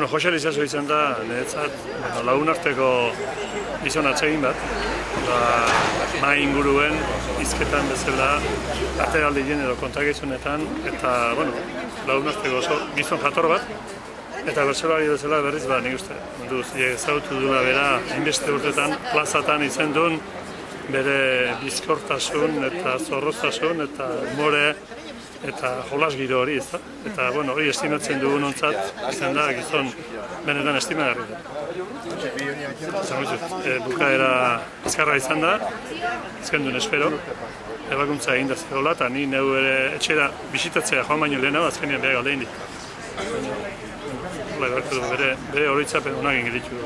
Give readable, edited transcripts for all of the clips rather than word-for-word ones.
Jose Lizaso izan da, niretzat, lagunarteko gizon atsegin bat, nahi inguruen, hizketan bezala, ateraldien edo kontagizunetan, eta, lagunarteko gizon jator bat, eta bertsolari bezala berriz nik uste, ezagutu duela bera, hainbeste urtetan, plazatan izan duen, bere bizkortasun eta zorroztasun eta humore eta jolas giro hori, ezta? Eta, hori estimatzen dugun ontzat, izan da, gizon benetan estimagarri da. Bukaera azkarra izan da, ezken duen espero, ebakuntza egin da zegoela, eta ni neu ere etxera bisitatzea joan baino lehenago, azkenean behar galdein dit. Bere horitzapen honak ingiritu du.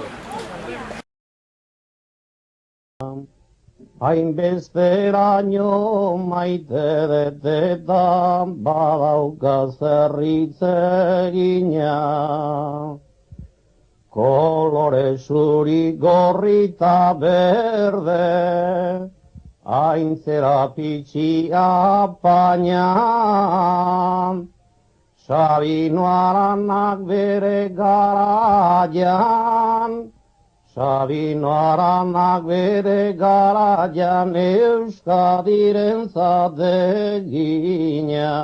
Hainbesteraino maite detetan badaukaz erritzegina. Kolore zuri gorri eta berde, haintzera pitxia apaina. Sabino Aranak bere garaian, Sabino Aranak bere garaian Euskadiren zadegina.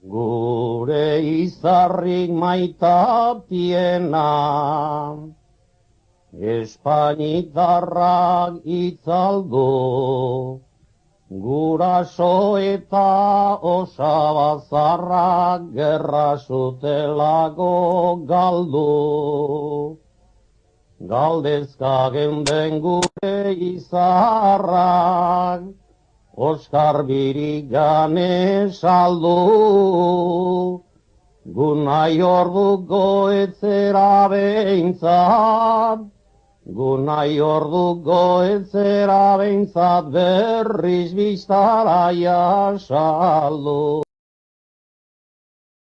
Gure izarrik maitatiena, Espainitarrak itzaldu, Guraso eta osabazarrak gerra zutelago galdu. Galdezka geunden gure izarrak, Oskar birigane saldu. Gu nahi orduko etzera behintzat, Gu nahi orduko etzera behintzat berriz biztara jasaldu.